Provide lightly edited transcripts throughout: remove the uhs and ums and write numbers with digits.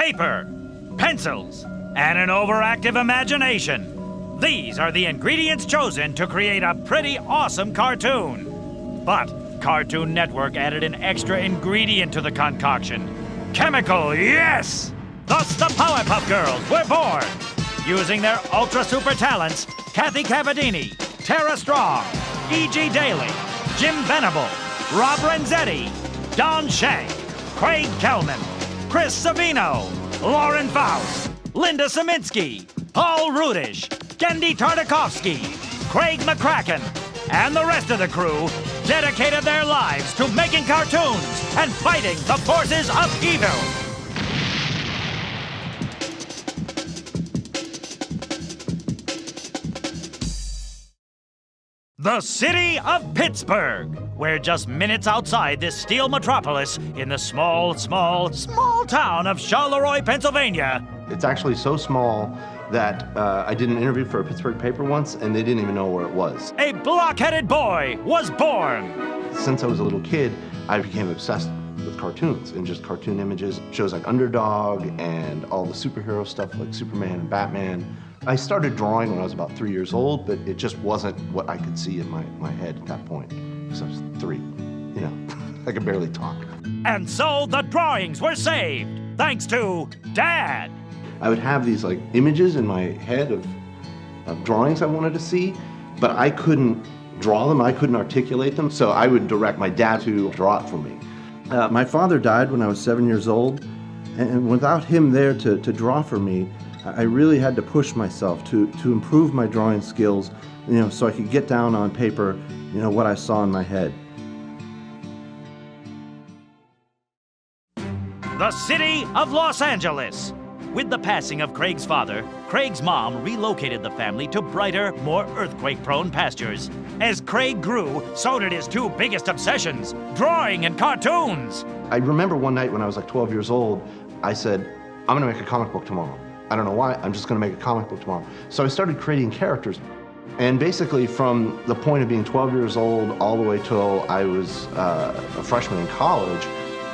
paper, pencils, and an overactive imagination. These are the ingredients chosen to create a pretty awesome cartoon. But Cartoon Network added an extra ingredient to the concoction. Chemical, yes! Thus the Powerpuff Girls were born. Using their ultra super talents, Kathy Cavadini, Tara Strong, E.G. Daly, Jim Venable, Rob Renzetti, Don Shank, Craig Kelman, Chris Savino, Lauren Faust, Linda Saminsky, Paul Rudish, Gendy Tartakovsky, Craig McCracken, and the rest of the crew dedicated their lives to making cartoons and fighting the forces of evil. The city of Pittsburgh, where just minutes outside this steel metropolis in the small town of Charleroi, Pennsylvania. It's actually so small that I did an interview for a Pittsburgh paper once, and they didn't even know where it was. A block-headed boy was born. Since I was a little kid, I became obsessed with cartoons and just cartoon images. Shows like Underdog and all the superhero stuff like Superman and Batman. I started drawing when I was about 3 years old, but it just wasn't what I could see in my head at that point, because I was 3, you know, I could barely talk. And so the drawings were saved, thanks to Dad. I would have these like images in my head of drawings I wanted to see, but I couldn't draw them, I couldn't articulate them, so I would direct my dad to draw it for me. My father died when I was 7 years old, and without him there to draw for me, I really had to push myself to improve my drawing skills, you know, so I could get down on paper, you know, what I saw in my head. The city of Los Angeles. With the passing of Craig's father, Craig's mom relocated the family to brighter, more earthquake-prone pastures. As Craig grew, so did his two biggest obsessions, drawing and cartoons. I remember one night when I was like 12 years old, I said, I'm gonna make a comic book tomorrow. I don't know why, I'm just gonna make a comic book tomorrow. So I started creating characters. And basically from the point of being 12 years old all the way till I was a freshman in college,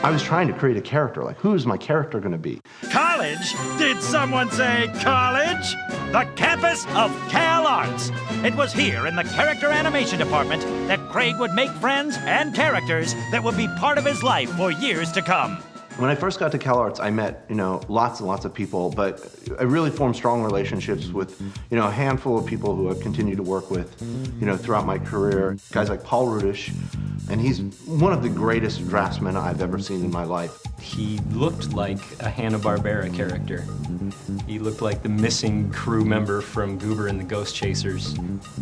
I was trying to create a character, like who is my character gonna be? College? Did someone say college? The campus of Cal Arts. It was here in the character animation department that Craig would make friends and characters that would be part of his life for years to come. When I first got to Cal Arts, I met, you know, lots and lots of people, but I really formed strong relationships with, you know, a handful of people who I've continued to work with, you know, throughout my career. Guys like Paul Rudish, and he's one of the greatest draftsmen I've ever seen in my life. He looked like a Hanna-Barbera character. He looked like the missing crew member from Goober and the Ghost Chasers.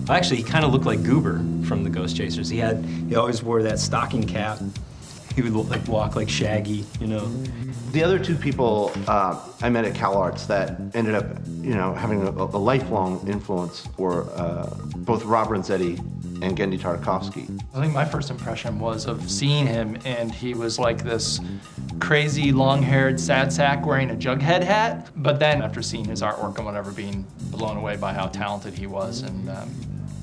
Actually, he kind of looked like Goober from the Ghost Chasers. He always wore that stocking cap. He would like walk like Shaggy, you know. The other two people I met at Cal Arts that ended up, you know, having a lifelong influence were both Rob Renzetti and Gendy Tartakovsky. I think my first impression was of seeing him, and he was like this crazy long-haired sad sack wearing a Jughead hat. But then after seeing his artwork and whatever, being blown away by how talented he was, and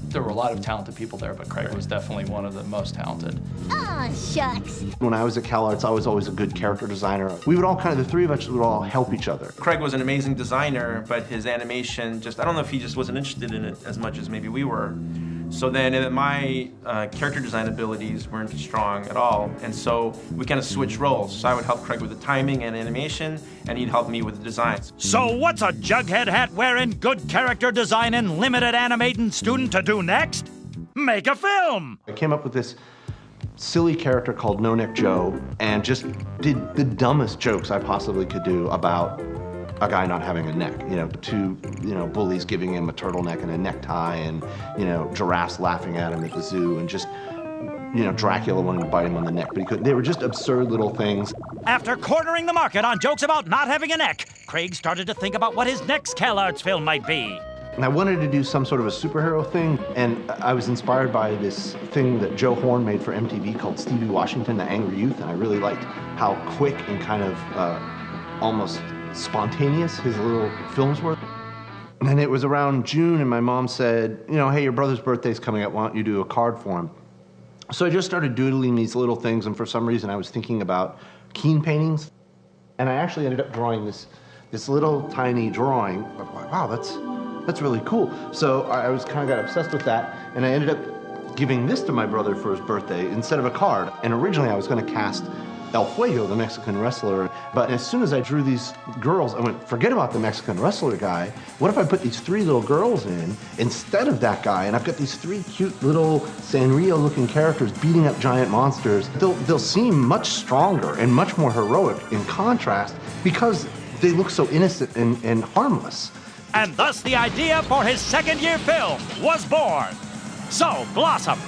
there were a lot of talented people there, but Craig was definitely one of the most talented. Aw, shucks. When I was at Cal Arts, I was always a good character designer. We would all the three of us would all help each other. Craig was an amazing designer, but his animation I don't know if he just wasn't interested in it as much as maybe we were. So then my character design abilities weren't strong at all, and so we kind of switched roles. So I would help Craig with the timing and animation, and he'd help me with the designs. So what's a Jughead hat wearing, good character design and limited animating student to do next? Make a film! I came up with this silly character called No Neck Joe, and just did the dumbest jokes I possibly could do about a guy not having a neck, you know, two, you know, bullies giving him a turtleneck and a necktie, and, you know, giraffes laughing at him at the zoo, and just, you know, Dracula wanting to bite him on the neck, but he couldn't. They were just absurd little things. After cornering the market on jokes about not having a neck, Craig started to think about what his next Cal Arts film might be. And I wanted to do some sort of a superhero thing, and I was inspired by this thing that Joe Horn made for MTV called Stevie Washington, the Angry Youth, and I really liked how quick and kind of almost spontaneous his little films were. And it was around June, and my mom said, you know, hey, your brother's birthday's coming up, why don't you do a card for him? So I just started doodling these little things, and for some reason I was thinking about Keen paintings. And I actually ended up drawing this little tiny drawing. I was like, wow, that's really cool. So I was kind of got obsessed with that, and I ended up giving this to my brother for his birthday instead of a card. And originally I was going to cast El Fuego, the Mexican wrestler. But as soon as I drew these girls, I went, forget about the Mexican wrestler guy. What if I put these 3 little girls in instead of that guy? And I've got these 3 cute little Sanrio-looking characters beating up giant monsters. They'll seem much stronger and much more heroic in contrast because they look so innocent and harmless. And thus the idea for his second-year film was born. So Blossom,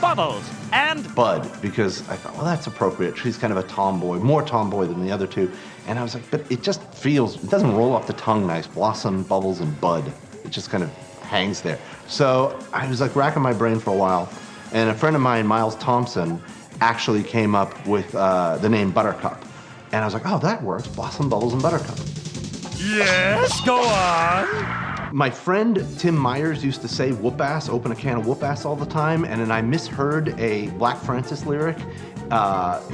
Bubbles, and Bud, because I thought, well, that's appropriate. She's kind of a tomboy, more tomboy than the other 2. And I was like, but it just feels, it doesn't roll off the tongue nice. Blossom, Bubbles, and Bud. It just kind of hangs there. So I was like racking my brain for a while. And a friend of mine, Miles Thompson, actually came up with the name Buttercup. And I was like, oh, that works. Blossom, Bubbles, and Buttercup. yes, go on. My friend Tim Myers used to say whoop ass, open a can of whoop ass all the time, and then I misheard a Black Francis lyric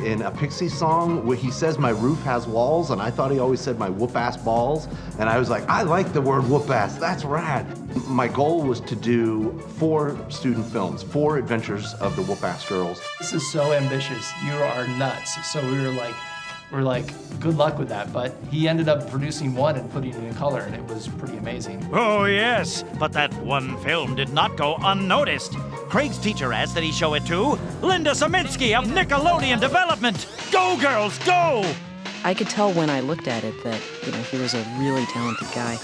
in a Pixies song where he says my roof has walls, and I thought he always said my whoop ass balls, and I was like, I like the word whoop ass, that's rad. My goal was to do 4 student films, 4 adventures of the Whoop Ass Girls. This is so ambitious. You are nuts. So we were like, good luck with that. But he ended up producing 1 and putting it in color, and it was pretty amazing. Oh, yes, but that one film did not go unnoticed. Craig's teacher asked that he show it to Linda Saminsky of Nickelodeon Development. Go, girls, go! I could tell when I looked at it that, he was a really talented guy.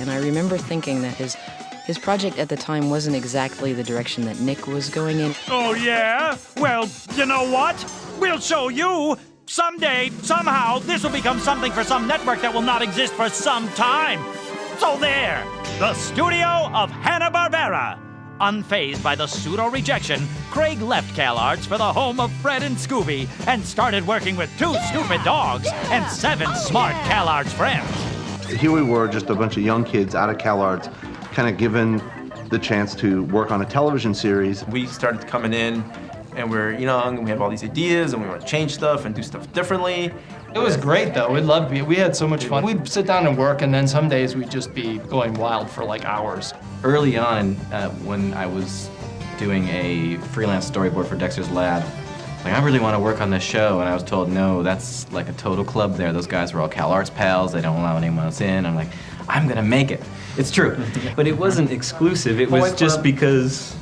And I remember thinking that his project at the time wasn't exactly the direction that Nick was going in. Oh, yeah? Well, you know what? We'll show you. Someday, somehow, this will become something for some network that will not exist for some time. So there, the studio of Hanna-Barbera. Unfazed by the pseudo-rejection, Craig left CalArts for the home of Fred and Scooby and started working with 2 stupid dogs and 7 smart CalArts friends. Here we were, just a bunch of young kids out of CalArts, kind of given the chance to work on a television series. We started coming in, and we're young, and we have all these ideas, and we want to change stuff and do stuff differently. It was great, though. We loved it. We had so much fun. We'd sit down and work, and then some days we'd just be going wild for like hours. Early on, when I was doing a freelance storyboard for Dexter's Lab, like, I really want to work on this show, and I was told, no, that's like a total club there. Those guys were all CalArts pals. They don't allow anyone else in. I'm like, I'm gonna make it. It's true. But it wasn't exclusive. It was just because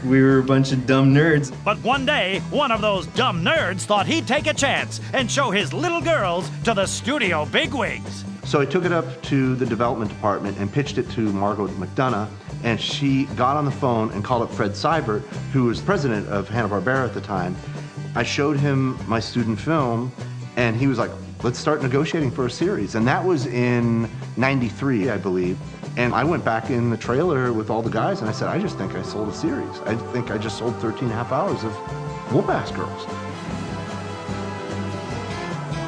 we were a bunch of dumb nerds. But one day, one of those dumb nerds thought he'd take a chance and show his little girls to the studio bigwigs. So I took it up to the development department and pitched it to Margot McDonough, and she got on the phone and called up Fred Seibert, who was president of Hanna-Barbera at the time. I showed him my student film, and he was like, let's start negotiating for a series. And that was in '93, I believe. And I went back in the trailer with all the guys, and I said, I just think I sold a series. I think I just sold 13 and a half hours of Whoop-Ass Girls.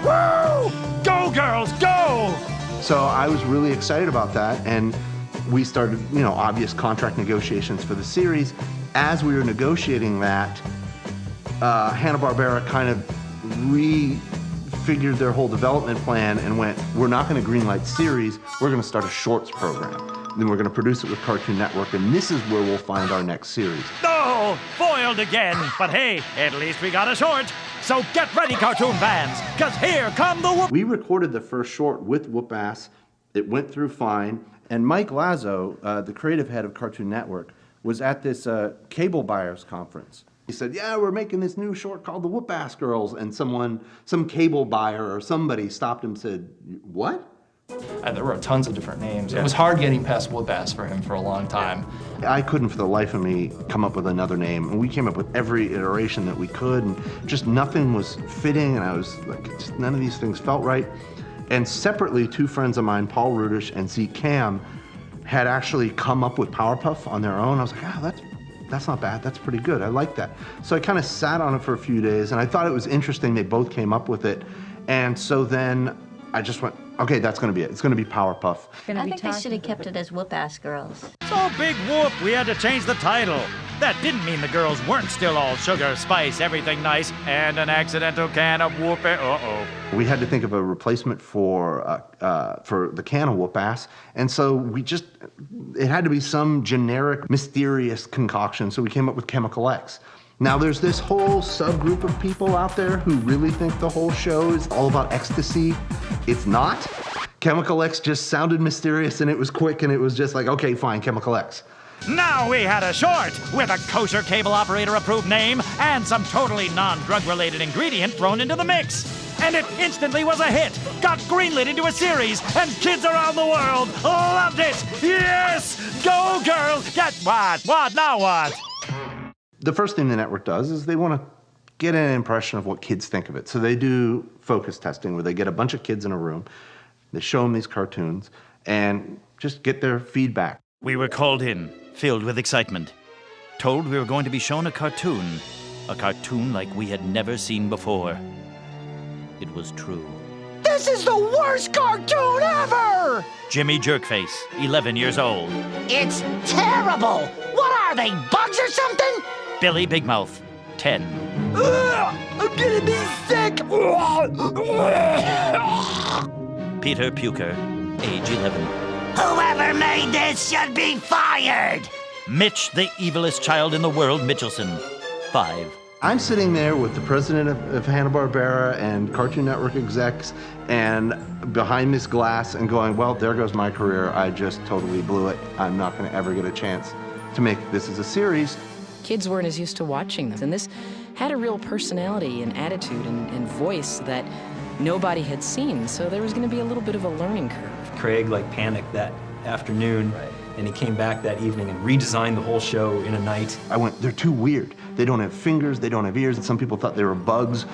Woo! Go, girls, go! So I was really excited about that, and we started, obvious contract negotiations for the series. As we were negotiating that, Hanna-Barbera kind of refigured their whole development plan and went, we're not going to greenlight series, we're going to start a shorts program. Then we're going to produce it with Cartoon Network, and this is where we'll find our next series. Oh, foiled again. But hey, at least we got a short. So get ready, cartoon fans, because here come the Whoop. We recorded the first short with Whoop-Ass. It went through fine. And Mike Lazo, the creative head of Cartoon Network, was at this cable buyers conference. He said, yeah, we're making this new short called The Whoop-Ass Girls. And some cable buyer or somebody stopped him and said, what? There were tons of different names. It was hard getting past Whoop-Ass for him for a long time. I couldn't for the life of me come up with another name. And we came up with every iteration that we could, and just nothing was fitting, and I was like, just none of these things felt right. And separately, 2 friends of mine, Paul Rudish and Zeke Cam, had actually come up with Powerpuff on their own. I was like, that's not bad, that's pretty good, I like that. So I kind of sat on it for a few days, and I thought it was interesting they both came up with it. And so then I just went, okay, that's going to be it. It's going to be Powerpuff. I think they should have kept it as Whoop-Ass Girls. So big whoop, we had to change the title. That didn't mean the girls weren't still all sugar, spice, everything nice, and an accidental can of whoop it. Uh-oh. We had to think of a replacement for the can of Whoop-Ass, and so it had to be some generic, mysterious concoction, so we came up with Chemical X. Now there's this whole subgroup of people out there who really think the whole show is all about ecstasy. It's not. Chemical X just sounded mysterious and it was quick and it was just like, okay, fine, Chemical X. Now we had a short with a kosher cable operator approved name and some totally non-drug related ingredient thrown into the mix. And it instantly was a hit, got greenlit into a series, and kids around the world loved it. Yes! Go girls! Get what? What? Now what? The first thing the network does is they want to get an impression of what kids think of it. So they do focus testing where they get a bunch of kids in a room, they show them these cartoons, and just get their feedback. We were called in, filled with excitement, told we were going to be shown a cartoon like we had never seen before. It was true. This is the worst cartoon ever! Jimmy Jerkface, 11 years old. It's terrible! What are they, bugs or something? Billy Bigmouth, 10. I'm gonna be sick! Peter Puker, age 11. Whoever made this should be fired! Mitch, the evilest child in the world, Mitchelson, 5. I'm sitting there with the president of Hanna-Barbera and Cartoon Network execs and behind this glass and going, well, there goes my career. I just totally blew it. I'm not going to ever get a chance to make this as a series. Kids weren't as used to watching them, and this had a real personality and attitude and voice that nobody had seen, so there was going to be a little bit of a learning curve. Craig panicked that afternoon, and he came back that evening and redesigned the whole show in a night. I went, they're too weird. They don't have fingers, they don't have ears, and some people thought they were bugs.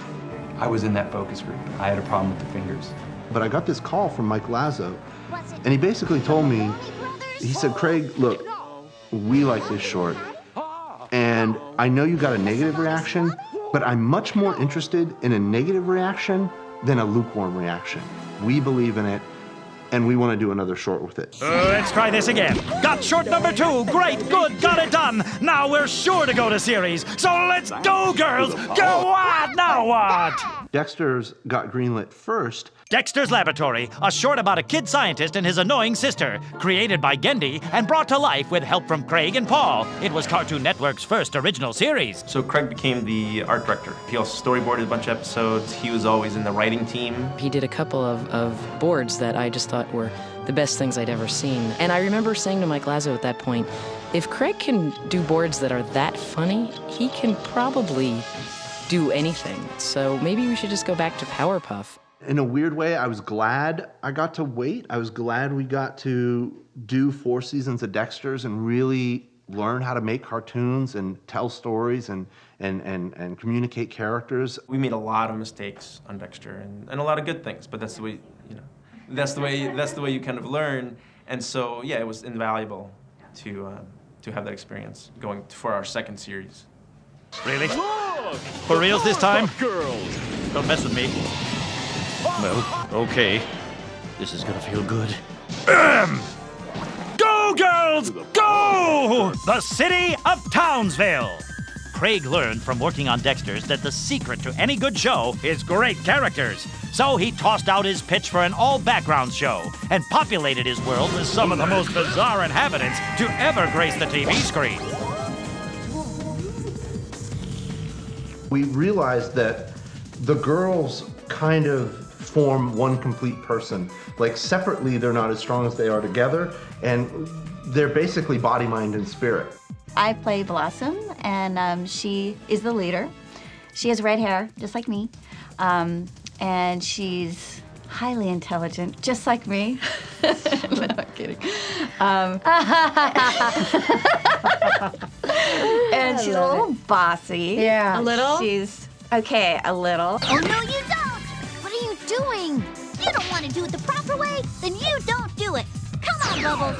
I was in that focus group. I had a problem with the fingers. But I got this call from Mike Lazo, and he basically told me, he said, Craig, look, we like this short, and I know you got a negative reaction, but I'm much more interested in a negative reaction than a lukewarm reaction. We believe in it, and we want to do another short with it. Let's try this again. Got short number 2. Great, good, got it done. Now we're sure to go to series. So let's go, girls. Go what? Now what? Dexter's got greenlit first. Dexter's Laboratory, a short about a kid scientist and his annoying sister, created by Gendy and brought to life with help from Craig and Paul. It was Cartoon Network's first original series. So Craig became the art director. He also storyboarded a bunch of episodes. He was always in the writing team. He did a couple of boards that I just thought were the best things I'd ever seen. And I remember saying to Mike Lazo at that point, if Craig can do boards that are that funny, he can probably do anything. So maybe we should just go back to Powerpuff. In a weird way, I was glad I got to wait. I was glad we got to do 4 seasons of Dexter's and really learn how to make cartoons and tell stories and communicate characters. We made a lot of mistakes on Dexter and a lot of good things, but that's the way, that's the way you kind of learn. And so, yeah, it was invaluable to have that experience going for our second series. Really? For reals this time? Girls. Don't mess with me. Well, okay. This is gonna feel good. Go, girls! Go! The city of Townsville! Craig learned from working on Dexter's that the secret to any good show is great characters. So he tossed out his pitch for an all-background show and populated his world with some of the most bizarre inhabitants to ever grace the TV screen. We realized that the girls kind of form one complete person. Like separately, they're not as strong as they are together, and they're basically body, mind, and spirit. I play Blossom, and she is the leader. She has red hair, just like me, and she's highly intelligent, just like me. No, I'm kidding. And she's a little bossy. Yeah. A little? She's, okay, a little. Oh, no, you don't! What are you doing? You don't want to do it the proper way? Then you don't do it. Come on, Bubbles.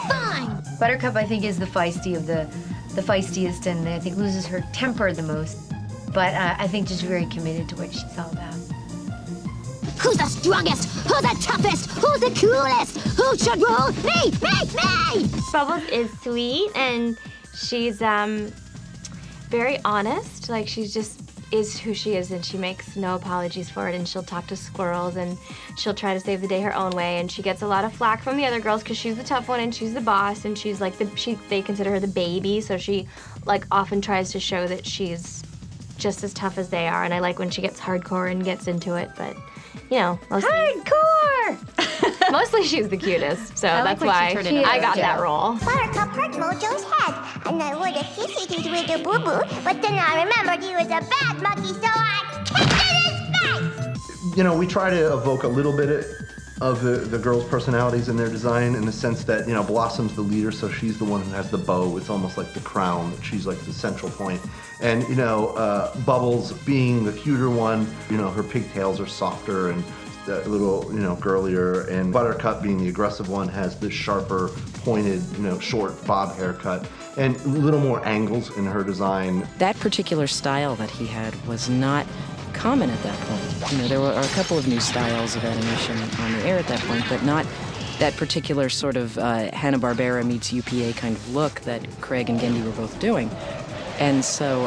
Fine. Buttercup, I think, is the feisty of the feistiest, and I think loses her temper the most. But I think just very committed to what she's all about. Who's the strongest? Who's the toughest? Who's the coolest? Who should rule? Me! Me! Me! Bubbles is sweet, and she's very honest. Like, she's just is who she is, and she makes no apologies for it, and she'll talk to squirrels, and she'll try to save the day her own way, and she gets a lot of flack from the other girls because she's the tough one and she's the boss, and she's like they consider her the baby, so she like often tries to show that she's just as tough as they are, and I like when she gets hardcore and gets into it, but you know, mostly Hardcore! mostly she's the cutest, so that's why I got that role. Buttercup hurt Mojo's head, and I would have kissed it with a boo-boo, but then I remembered he was a bad monkey, so I kicked in his face! You know, we try to evoke a little bit of the girls' personalities in their design, in the sense that, you know, Blossom's the leader, so she's the one who has the bow. It's almost like the crown. She's like the central point. And, you know, Bubbles being the cuter one, you know, her pigtails are softer and a little, you know, girlier. And Buttercup being the aggressive one has the sharper, pointed, you know, short bob haircut. And a little more angles in her design. That particular style that he had was not common at that point. You know, there were a couple of new styles of animation on the air at that point, but not that particular sort of Hanna-Barbera meets UPA kind of look that Craig and Gendy were both doing. And so,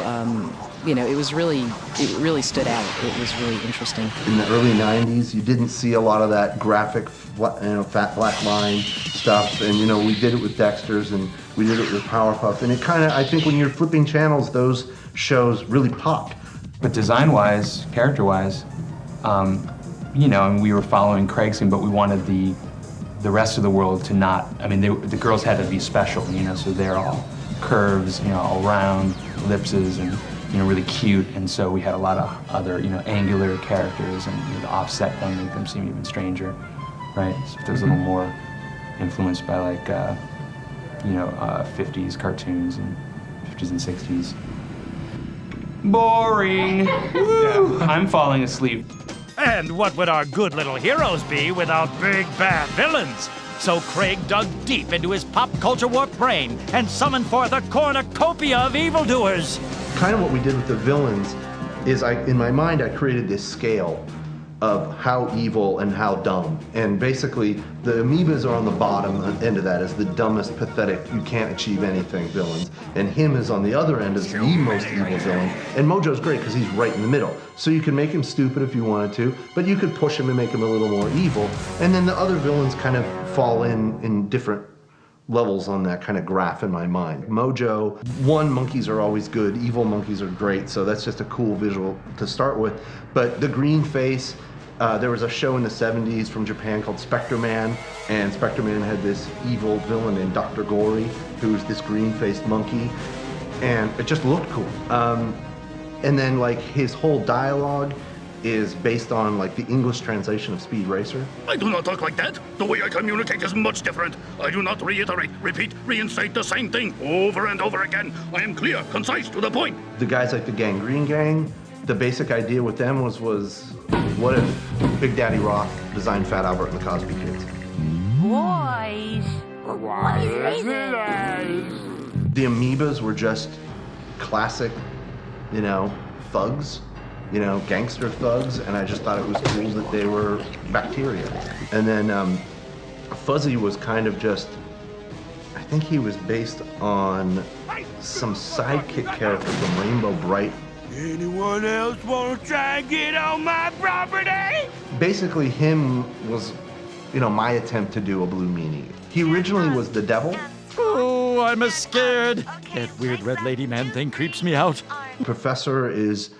you know, it really stood out. It was really interesting. In the early 90s, you didn't see a lot of that graphic, you know, fat black line stuff. And, you know, we did it with Dexter's and we did it with Powerpuff. And it kind of, I think when you're flipping channels, those shows really popped. But design-wise, character-wise, you know, and we were following Craig's thing, but we wanted the rest of the world to not, I mean, the girls had to be special, you know, so they're all curves, you know, all round, ellipses, and, you know, really cute. And so we had a lot of other, you know, angular characters, and, you know, to offset them, make them seem even stranger, right? So there's a little more influenced by, like, you know, 50s cartoons and 50s and 60s. Boring. Yeah. I'm falling asleep. And what would our good little heroes be without big bad villains? So Craig dug deep into his pop culture warped brain and summoned forth a cornucopia of evildoers. Kind of what we did with the villains is in my mind, I created this scale of how evil and how dumb. And basically, the amoebas are on the bottom end of that as the dumbest, pathetic, you can't achieve anything villains. And him is on the other end as the most evil villain. And Mojo's great because he's right in the middle. So you can make him stupid if you wanted to, but you could push him and make him a little more evil. And then the other villains kind of fall in different levels on that kind of graph in my mind. Mojo, monkeys are always good, evil monkeys are great, so that's just a cool visual to start with. But the green face, there was a show in the 70s from Japan called Spectre Man, and Spectre Man had this evil villain named Dr. Gory, who's this green-faced monkey, and it just looked cool. And then like his whole dialogue is based on like the English translation of Speed Racer. I do not talk like that. The way I communicate is much different. I do not reiterate, repeat, reinstate the same thing over and over again. I am clear, concise, to the point. The guys like the Gangrene Gang, the basic idea with them was what if Big Daddy Roth designed Fat Albert and the Cosby Kids? Boys, what is this? The amoebas were just classic, you know, thugs. You know, gangster thugs, and I just thought it was cool that they were bacteria. And then Fuzzy was kind of just, I think he was based on some sidekick character from Rainbow Bright. Anyone else want to try and get on my property? Basically, him was, you know, my attempt to do a Blue Meanie. He originally was the devil. Oh, I'm scared. That weird red lady man thing creeps me out. Professor is,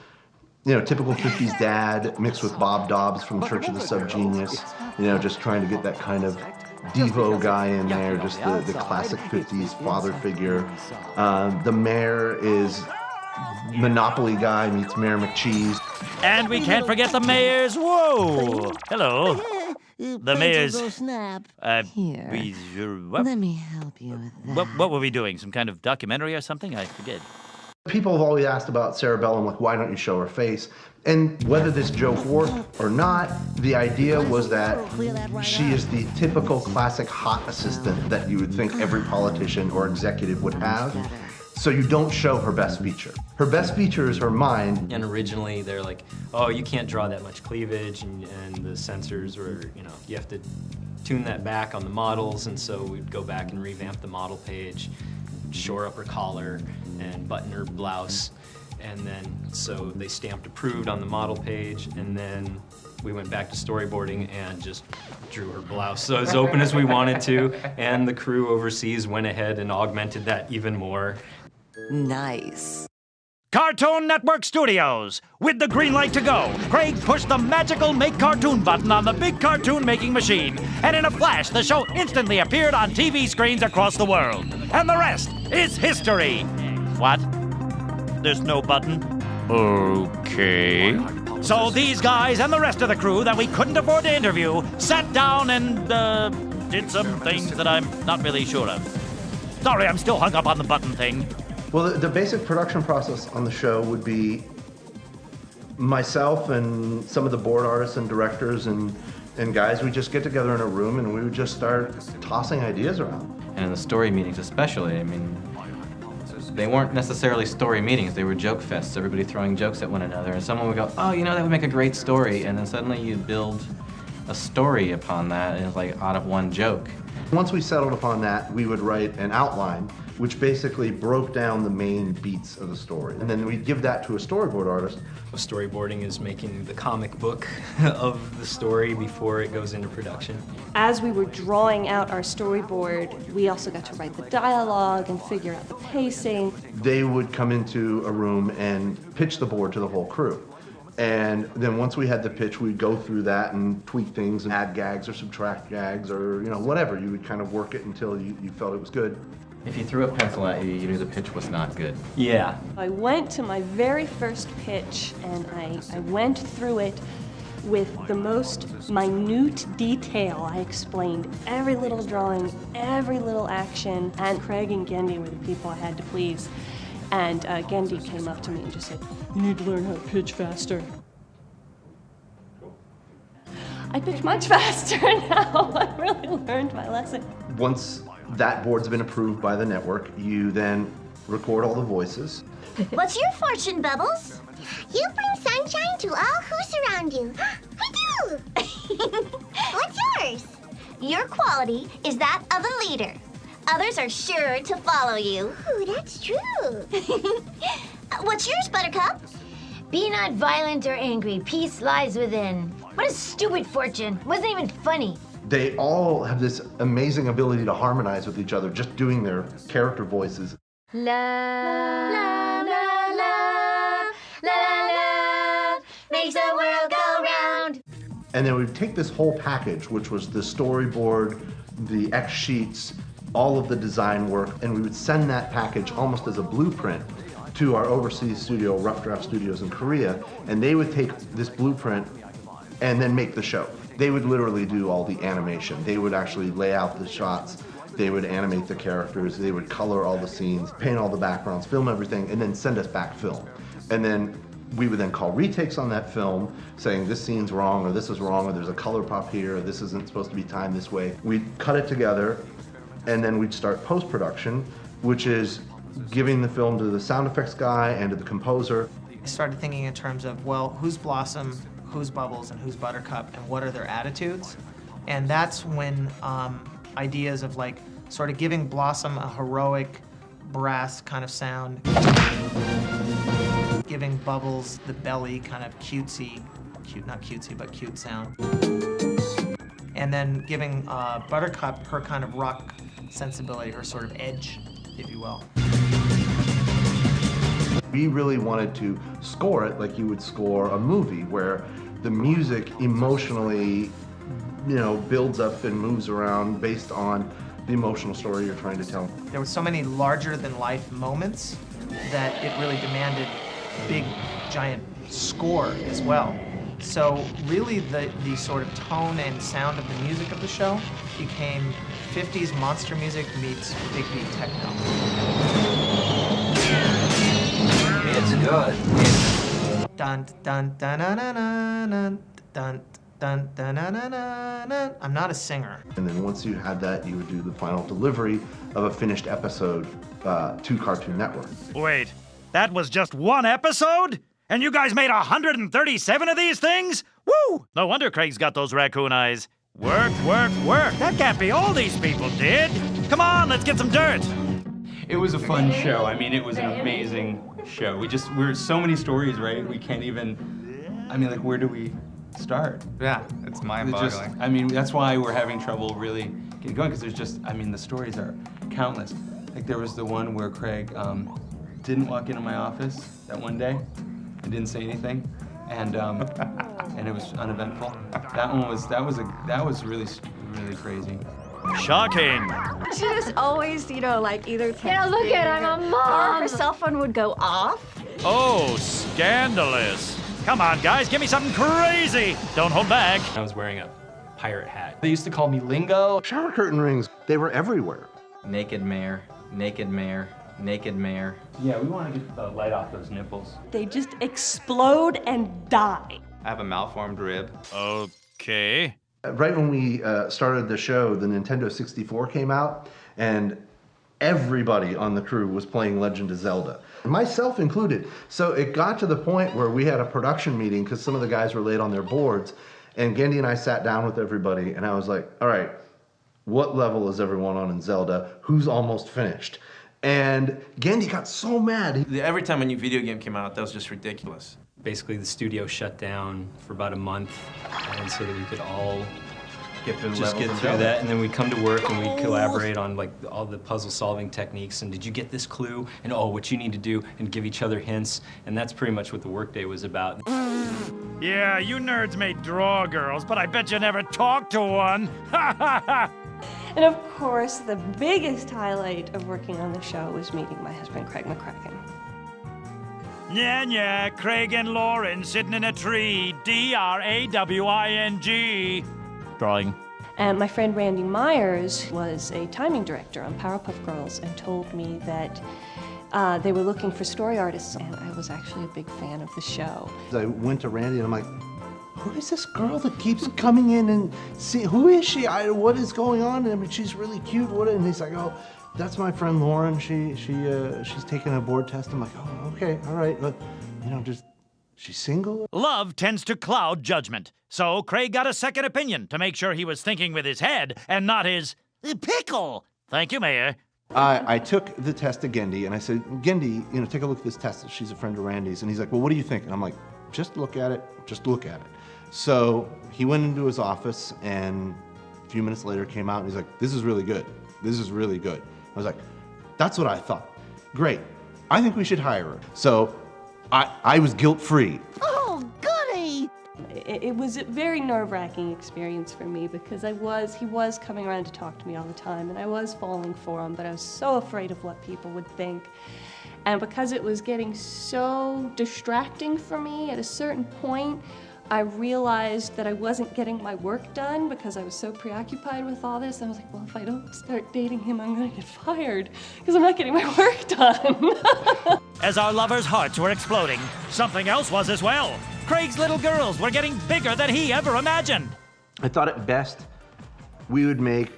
you know, typical 50s dad mixed with Bob Dobbs from Church of the Subgenius. You know, just trying to get that kind of Devo guy in there, just the classic 50s father figure. The mayor is Monopoly guy meets Mayor McCheese. And we can't forget the mayor's, whoa, hello. The mayor's, Here, let me help you with that. What were we doing, some kind of documentary or something? I forget. People have always asked about Cerebellum, like, why don't you show her face? And whether this joke worked or not, the idea was that she is the typical classic hot assistant that you would think every politician or executive would have. So you don't show her best feature. Her best feature is her mind. And originally they're like, oh, you can't draw that much cleavage, and the sensors were, you have to tune that back on the models, and so we'd go back and revamp the model page, shore up her collar, and button her blouse. And then, so they stamped approved on the model page, and then we went back to storyboarding and just drew her blouse so as open as we wanted to, and the crew overseas went ahead and augmented that even more. Nice. Cartoon Network Studios. With the green light to go, Craig pushed the magical Make Cartoon button on the big cartoon making machine, and in a flash, the show instantly appeared on TV screens across the world. And the rest is history. What? There's no button? Okay. So these guys and the rest of the crew that we couldn't afford to interview sat down and, did some things that I'm not really sure of. Sorry, I'm still hung up on the button thing. Well, the basic production process on the show would be myself and some of the board artists and directors and guys, we just get together in a room and we would just start tossing ideas around. And in the story meetings especially, I mean, they weren't necessarily story meetings, they were joke fests, everybody throwing jokes at one another, and someone would go, oh, that would make a great story, and then suddenly you build a story upon that, and it's like out of one joke. Once we settled upon that, we would write an outline, which basically broke down the main beats of the story. And then we'd give that to a storyboard artist. Storyboarding is making the comic book of the story before it goes into production. As we were drawing out our storyboard, we also got to write the dialogue and figure out the pacing. They would come into a room and pitch the board to the whole crew. And then once we had the pitch, we'd go through that and tweak things and add gags or subtract gags or, whatever. You would kind of work it until you felt it was good. If you threw a pencil at you, you knew the pitch was not good. Yeah. I went to my very first pitch and I went through it with the most minute detail. I explained every little drawing, every little action, and Craig and Gendy were the people I had to please. And Gendy came up to me and just said, you need to learn how to pitch faster. I pitch much faster now. I really learned my lesson. Once that board's been approved by the network, you then record all the voices. What's your fortune, Bubbles? You bring sunshine to all who surround you. I do! What's yours? Your quality is that of a leader. Others are sure to follow you. Ooh, that's true. What's yours, Buttercup? Be not violent or angry. Peace lies within. What a stupid fortune. Wasn't even funny. They all have this amazing ability to harmonize with each other, just doing their character voices. La la la la la la makes the world go round. And then we'd take this whole package, which was the storyboard, the X sheets, all of the design work, and we would send that package almost as a blueprint to our overseas studio, Rough Draft Studios in Korea, and they would take this blueprint and then make the show. They would literally do all the animation. They would actually lay out the shots. They would animate the characters. They would color all the scenes, paint all the backgrounds, film everything, and then send us back film. And then we would then call retakes on that film saying this scene's wrong, or this is wrong, or there's a color pop here, or this isn't supposed to be timed this way. We'd cut it together, and then we'd start post-production, which is giving the film to the sound effects guy and to the composer. I started thinking in terms of, well, who's Blossom, who's Bubbles, and who's Buttercup, and what are their attitudes? And that's when ideas of like sort of giving Blossom a heroic brass kind of sound, giving Bubbles the belly kind of cutesy, not cutesy, but cute sound, and then giving Buttercup her kind of rock sensibility, her sort of edge, if you will. We really wanted to score it like you would score a movie, where the music emotionally, builds up and moves around based on the emotional story you're trying to tell. There were so many larger-than-life moments that it really demanded big, giant score as well. So really the sort of tone and sound of the music of the show became 50s monster music meets big beat techno. It's good. Dun dun dun dun dun dun dun dun, dun, dun, dun, dun, dun. I'm not a singer. And then once you had that, you would do the final delivery of a finished episode to Cartoon Network. Wait, that was just one episode? And you guys made 137 of these things? Woo! No wonder Craig's got those raccoon eyes. Work, work, work. That can't be all these people did. Come on, let's get some dirt. It was a fun show. I mean, it was an amazing show. We're so many stories, right? We can't even, I mean, like, where do we start? Yeah, it's mind-boggling. I mean, that's why we're having trouble really getting going, because there's just, I mean, the stories are countless. Like, there was the one where Craig didn't walk into my office that one day and didn't say anything, and it was uneventful. That was really crazy. Shocking. She was always, you know, like either texting. Yeah, look at her, I'm a mom. Or her cell phone would go off. Oh, scandalous. Come on, guys, give me something crazy. Don't hold back. I was wearing a pirate hat. They used to call me Lingo. Shower curtain rings, they were everywhere. Naked mayor, naked mayor, naked mayor. Yeah, we want to get the light off those nipples. They just explode and die. I have a malformed rib. Okay. Right when we started the show, the Nintendo 64 came out, and everybody on the crew was playing Legend of Zelda, myself included. So it got to the point where we had a production meeting because some of the guys were late on their boards, and Gendy and I sat down with everybody, and I was like, all right, what level is everyone on in Zelda? Who's almost finished? And Gendy got so mad. Every time a new video game came out, that was just ridiculous. Basically, the studio shut down for about a month, and so that we could all get through that, and then we'd come to work and we'd collaborate on like all the puzzle-solving techniques. And did you get this clue? And oh, what you need to do, and give each other hints. And that's pretty much what the workday was about. Yeah, you nerds may draw girls, but I bet you never talked to one. And of course, the biggest highlight of working on the show was meeting my husband, Craig McCracken. Yeah, Craig and Lauren sitting in a tree. D-R-A-W-I-N-G. Drawing. And my friend Randy Myers was a timing director on Powerpuff Girls and told me that they were looking for story artists, and I was actually a big fan of the show. I went to Randy and I'm like, who is this girl that keeps coming in and see, who is she? What is going on? I mean, she's really cute. And he's like, oh, that's my friend Lauren. She's taking a board test. I'm like, oh, okay, all right. You know, she's single? Love tends to cloud judgment. So Craig got a second opinion to make sure he was thinking with his head and not his pickle. Thank you, Mayor. I took the test to Gendy and I said, Gendy, you know, take a look at this test. She's a friend of Randy's. And he's like, well, what do you think? And I'm like, just look at it. Just look at it. So he went into his office and a few minutes later came out and he's like, this is really good. This is really good. I was like, that's what I thought. Great. I think we should hire her. So I was guilt-free. Oh, goody! It was a very nerve-wracking experience for me because he was coming around to talk to me all the time, and I was falling for him, but I was so afraid of what people would think. And because it was getting so distracting for me at a certain point, I realized that I wasn't getting my work done because I was so preoccupied with all this. I was like, well, if I don't start dating him, I'm gonna get fired because I'm not getting my work done. As our lovers' hearts were exploding, something else was as well. Craig's little girls were getting bigger than he ever imagined. I thought at best we would make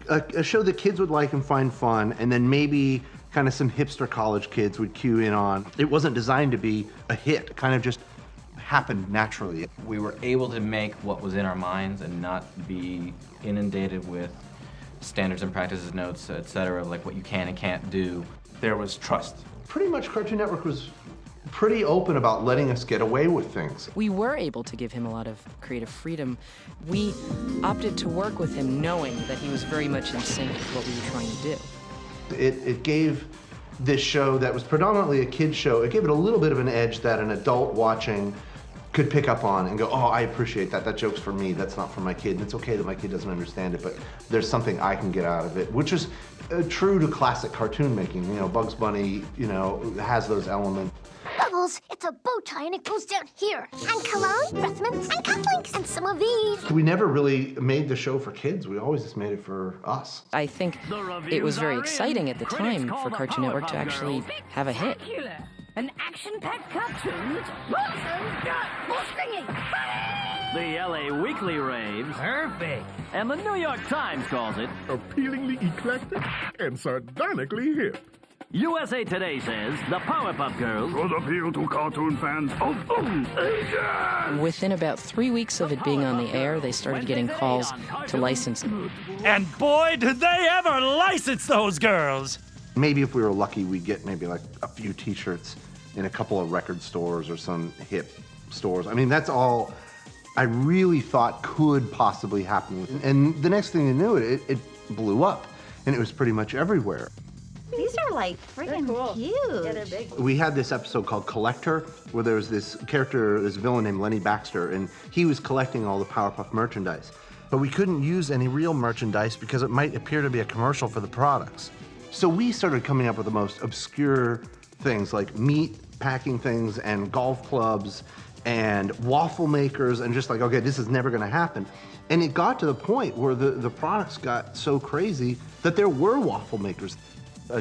a show that kids would like and find fun, and then maybe kind of some hipster college kids would cue in on. It wasn't designed to be a hit, kind of just happened naturally. We were able to make what was in our minds and not be inundated with standards and practices notes, etc., like what you can and can't do. There was trust. Pretty much Cartoon Network was pretty open about letting us get away with things. We were able to give him a lot of creative freedom. We opted to work with him knowing that he was very much in sync with what we were trying to do. It gave this show that was predominantly a kid's show, it gave it a little bit of an edge that an adult watching could pick up on and go, oh, I appreciate that. That joke's for me. That's not for my kid. And it's okay that my kid doesn't understand it, but there's something I can get out of it, which is true to classic cartoon making. You know, Bugs Bunny, you know, has those elements. Bubbles, it's a bow tie and it goes down here. And cologne, breath mints, and cufflinks, and some of these. We never really made the show for kids. We always just made it for us. I think it was very exciting at the time for Cartoon Network to actually have a hit. An action-packed cartoon that's more stringy. The LA Weekly raves. Perfect. And the New York Times calls it appealingly eclectic and sardonically hip. USA Today says the Powerpuff Girls should appeal to cartoon fans of Asia. Within about 3 weeks of it being on the air, they started getting calls to license it. And boy, did they ever license those girls! Maybe if we were lucky, we'd get maybe like a few t-shirts in a couple of record stores or some hip stores. I mean, that's all I really thought could possibly happen. And the next thing you knew, it blew up, and it was pretty much everywhere. These are like friggin' huge. Yeah, they're big. We had this episode called Collector, where there was this character, this villain named Lenny Baxter, and he was collecting all the Powerpuff merchandise. But we couldn't use any real merchandise because it might appear to be a commercial for the products. So we started coming up with the most obscure things like meat packing things and golf clubs and waffle makers, and just like, okay, this is never gonna happen. And it got to the point where the products got so crazy that there were waffle makers.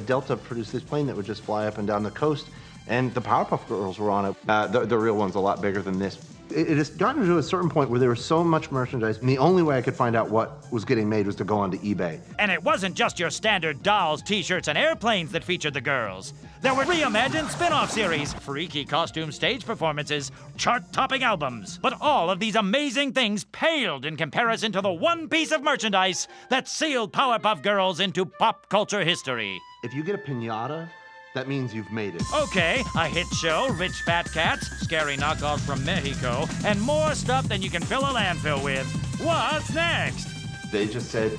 Delta produced this plane that would just fly up and down the coast, and the Powerpuff Girls were on it. The real one's a lot bigger than this. It has gotten to a certain point where there was so much merchandise, and the only way I could find out what was getting made was to go onto eBay. And it wasn't just your standard dolls, t-shirts, and airplanes that featured the girls. There were reimagined spin-off series, freaky costume stage performances, chart-topping albums. But all of these amazing things paled in comparison to the one piece of merchandise that sealed Powerpuff Girls into pop culture history. If you get a piñata, that means you've made it. Okay, a hit show, rich fat cats, scary knockoffs from Mexico, and more stuff than you can fill a landfill with. What's next? They just said,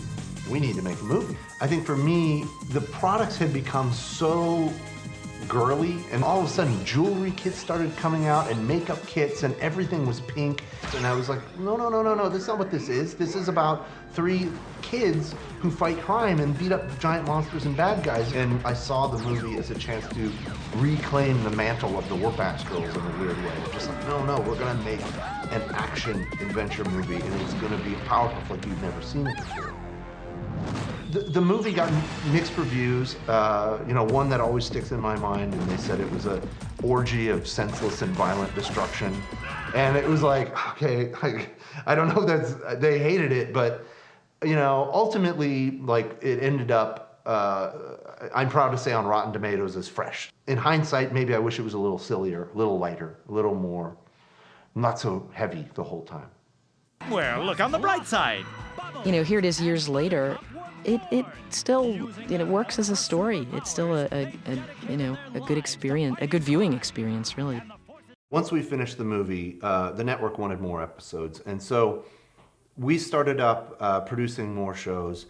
we need to make a movie. I think for me, the products had become so girly, and all of a sudden jewelry kits started coming out and makeup kits, and everything was pink. And I was like, no, this is not what this is. This is about 3 kids who fight crime and beat up giant monsters and bad guys. And I saw the movie as a chance to reclaim the mantle of the Warpax Girls in a weird way. Just like, no, we're gonna make an action adventure movie, and it's gonna be Powerpuff like you've never seen it before. The movie got mixed reviews. One that always sticks in my mind, and they said it was an orgy of senseless and violent destruction. And it was like, okay, I don't know if they hated it, but ultimately, like, it ended up, I'm proud to say on Rotten Tomatoes, as fresh. In hindsight, maybe I wish it was a little sillier, a little lighter, a little more, not so heavy the whole time. Well, look on the bright side. Here it is years later. It still, works as a story. It's still a good experience, a good viewing experience, really. Once we finished the movie, the network wanted more episodes, and so we started up producing more shows.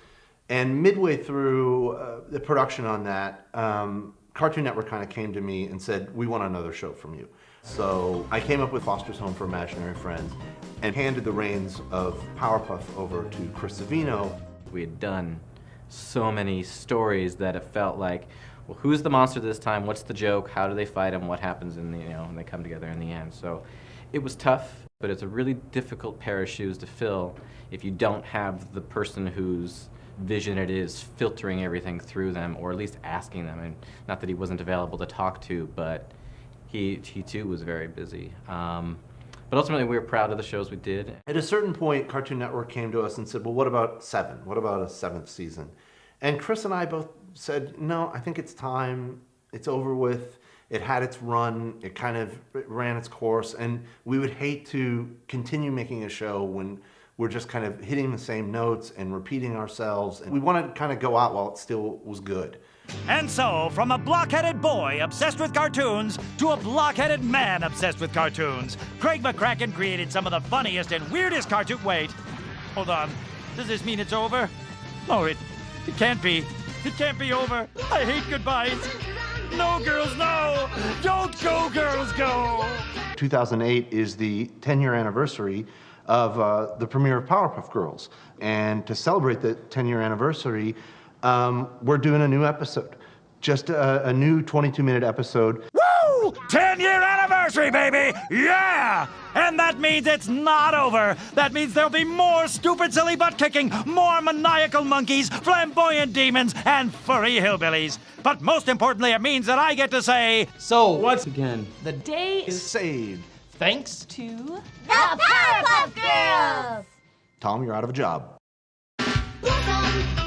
And midway through the production on that, Cartoon Network kind of came to me and said, we want another show from you. So I came up with Foster's Home for Imaginary Friends and handed the reins of Powerpuff over to Chris Savino. We had done so many stories that it felt like, well, who's the monster this time? What's the joke? How do they fight him? What happens in the, when they come together in the end? So it was tough, but it's a really difficult pair of shoes to fill if you don't have the person whose vision it is filtering everything through them, or at least asking them. And not that he wasn't available to talk to, but he too was very busy. But ultimately, we were proud of the shows we did. At a certain point, Cartoon Network came to us and said, well, what about 7? What about a 7th season? And Chris and I both said, no, I think it's time. It's over with. It had its run. It kind of ran its course. And we would hate to continue making a show when we're just kind of hitting the same notes and repeating ourselves. And we wanted to kind of go out while it still was good. And so, from a block-headed boy obsessed with cartoons to a block-headed man obsessed with cartoons, Craig McCracken created some of the funniest and weirdest cartoon... Wait, hold on. Does this mean it's over? No, it can't be. It can't be over. I hate goodbyes. No, girls, no! Don't go, girls, go! 2008 is the 10-year anniversary of the premiere of Powerpuff Girls. And to celebrate the 10-year anniversary, we're doing a new episode. Just a new 22-minute episode. Woo! 10-year anniversary! anniversary, baby! Yeah! And that means it's not over. That means there'll be more stupid, silly butt-kicking, more maniacal monkeys, flamboyant demons, and furry hillbillies. But most importantly, it means that I get to say... So, once again, The day Is saved. thanks to The Powerpuff Girls! Tom, you're out of a job. Welcome